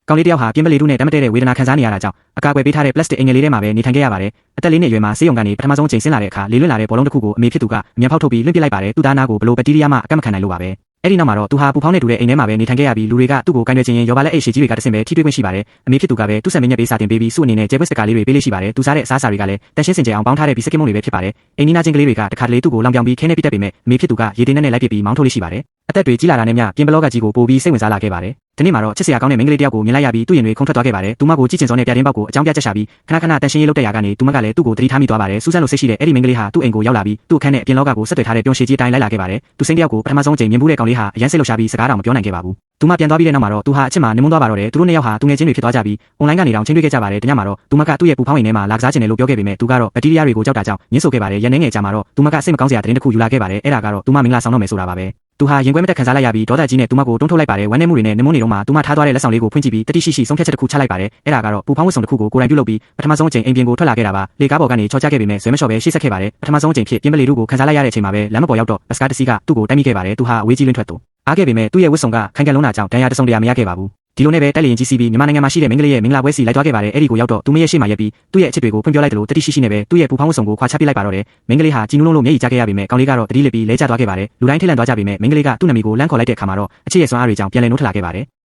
ကောင်းလေးတယောက်ဟာပြင်းပလေထုနဲ့တမတဲတဲ့ဝေဒနာခံစားနေရတာကြောင့်အကာအကွယ်ပေးထားတဲ့ plastic အင်္ဂလိပ်ထဲမှာပဲနေထိုင်ခဲ့ရပါတယ်အသက်၄နှစ်အရွယ်မှာဆေးရုံကနေပထမဆုံးချိန်ဆင်းလာတဲ့အခါလေလွင့်လာတဲ့ဘောလုံးတစ်ခုကိုအမေဖြစ်သူကအမြန်ဖောက်ထုတ်ပြီးလွှင့်ပစ်လိုက်ပါတယ်သူသားနာကိုဘလို့ဘက်တီးရီးယားမှအကန့်မခံနိုင်လို့ပါပဲအဲ့ဒီနောက်မှာတော့သူဟာပူဖောင်းနေတူတဲ့အိမ်ထဲမှာပဲနေထိုင်ခဲ့ရပြီးလူတွေကသူ့ကိုကိုင်းတွယ်ခြင်းရင်ရောပါလက်အိတ်ရှည်ကြီးတွေကတဆင့်ပဲထိတွေ့ခွင့်ရှိပါတယ်အမေဖြစ်သူကပဲသူ့ဆက်မင်းညက်ပေးစာတင်ပေးပြီးစုအနေနဲ့ကျဲပွက်စတကာလေးတွေပေးလေးရှိပါတယ်သူစားတဲ့အစားအစာတွေကလည်းတန်ရှင်းစင်ကြယ်အောင်ပေါင်းထားတဲ့ဘီစကစ်မုန့်တွေပဲဖြစ်ပါတယ်အိမ်နီးနားချင်းကလေးတွေကတခါတလေသူ့ကိုလောင်ပြောင်ပြီးခဲနေပစ်တတ်ပေမဲ့အမေဖြစ်သူကရေတင်နဲ့လိုက်ပစ်ပြီးမောင်းထုတ်လေးရှိပါတယ်အသက်တွေကြီးလာတာနဲ့မျှပြင်ဘလော့ကကြီးကိုပိုပြီးစိတ်ဝင်စားလာခဲ့ပါတယ်ဒီနေ့မှာတော့ချစ်စရာကောင်းတဲ့မိန်းကလေးတယောက်ကိုမြင်လိုက်ရပြီးသူ့ရင်တွေခုန်ထွက်သွားခဲ့ပါတယ်သူမကိုကြည့်ချင်စောနဲ့ပြတင်းပေါက်ကိုအကြောင်းပြချက်ရှာပြီးခဏခဏတန်ရှင်းရေးလုပ်တဲ့ရာကနေသူမကလည်းသူ့ကိုသတိထားမိသွားပါတယ်စူးစမ်းလို့စိတ်ရှိတဲ့အဲ့ဒီမိန်းကလေးဟာသူ့အိမ်ကိုရောက်လာပြီးသူ့အခန်းနဲ့အပြင်လောကကိုဆက်သွယ်ထားတဲ့ပြုံးရှည်ကြီးအတိုင်းလိုက်လာခဲ့ပါတယ်သူစိမ့်တယောက်ကိုပထမဆုံးချိန်မြင်မှုတဲ့ကောင်လေးဟာအရန်စိတ်လှုပ်ရှားပြီးစကားတောင်မပြောနိုင်ခဲ့ပါဘူးသူမပြန်သွားပြီးတဲ့နောက်မှာတော့သူဟာအချစ်မှာနင်မွန်းသွားပါတော့တယ်သူတို့နှစ်ယောက်ဟာသူငယ်ချင်းတွေဖြစ်သွားကြပြီးအွန်လိုင်းကနေတောင်ချင်းတွေ့ခဲ့ကြပါတယ်တညမှာတော့သူမကသူ့ရဲ့ပူဖောင်းအိမ်ထဲမှာလာကစားချင်တယ်လို့ပြောခဲ့ပေမဲ့သူကတော့ဘက်တီးရီးယားတွေကိုကြောက်တာကြောင့်ညှင်းဆိုခဲ့ပါတယ်ရန်နေငယ်ကြာမှာတော့သူမကစိတ်မကောင်းစရာသတင်းတစ်ခုယူလာခဲ့ပါတယ်အဲ့ဒါကတော့သူမမင်္ဂလာဆောင်တော့မယ်ဆိုတာပါပဲသူဟာရင်ခွဲမတက်ခံစားလိုက်ရပြီးဒေါသကြီးနဲ့သူမကိုတွန်းထုတ်လိုက်ပါတယ်ဝမ်းနည်းမှုတွေနဲ့နမုန်းနေတော့မှသူမထားသွားတဲ့လက်ဆောင်လေးကိုဖွင့်ကြည့်ပြီးတတိရှိရှိဆုံးဖြတ်ချက်တစ်ခုချလိုက်ပါတယ်အဲ့ဒါကတော့ပူဖောင်းဝတ်စုံတစ်ခုကိုကိုယ်တိုင်ပြုလုပ်ပြီးပထမဆုံးအချိန်အိမ်ပြင်ကိုထွက်လာခဲ့တာပါလေကားပေါ်ကနေချော်ချခဲ့ပေမဲ့ဇွဲမလျှော့ပဲရှေ့ဆက်ခဲ့ပါတယ်ပထမဆုံးအချိန်ဖြစ်ပြင်းပလေထုကိုခံစားလိုက်ရတဲ့အချိန်မှာပဲလမ်းမပေါ်ရောက်တော့ဘတ်စကားတစ်စီးကသူ့ကိုတိုက်မိခဲ့ပါတယ်သူဟာအဝေးကြီးလွင့်ထွက်သူအားခဲ့ပေမဲ့သူ့ရဲ့ဝတ်စုံကခိုင်ခံလုံးတာကြောင့်တန်ရာတစုံတရာမရခဲ့ပါဘူးဒီလိုနဲ့ပဲတက်လျင်ကြီးစီးပြီးမြန်မာနိုင်ငံမှာရှိတဲ့မိန်းကလေးရဲ့မင်္ဂလာပွဲစီလိုက်သွားခဲ့ပါတယ်အဲ့ဒီကိုရောက်တော့သူမရဲ့ရှေ့မှာရက်ပြီးသူ့ရဲ့အချစ်တွေကိုဖွင့်ပြောလိုက်တယ်လို့တတိရှိရှိနဲ့ပဲသူ့ရဲ့ပူဖောင်းဝတ်စုံကိုခွာချပစ်လိုက်ပါတော့တယ်မိန်းကလေးဟာကြည်နုံလုံးလို့မျက်ရည်ကျခဲ့ရပေမဲ့ကောင်လေးကတော့တတိလစ်ပြီးလဲကျသွားခဲ့ပါတယ်လူတိုင်းထိတ်လန့်သွားကြပေမဲ့မိန်းကလေးကသူ့နာမည်ကိုလမ်းခေါ်လိုက်တဲ့အခါမှာတော့အချစ်ရဲ့စွမ်းအားတွေကြောင့်ပြန်လည်နှိုးထလာခဲ့ပါတယ်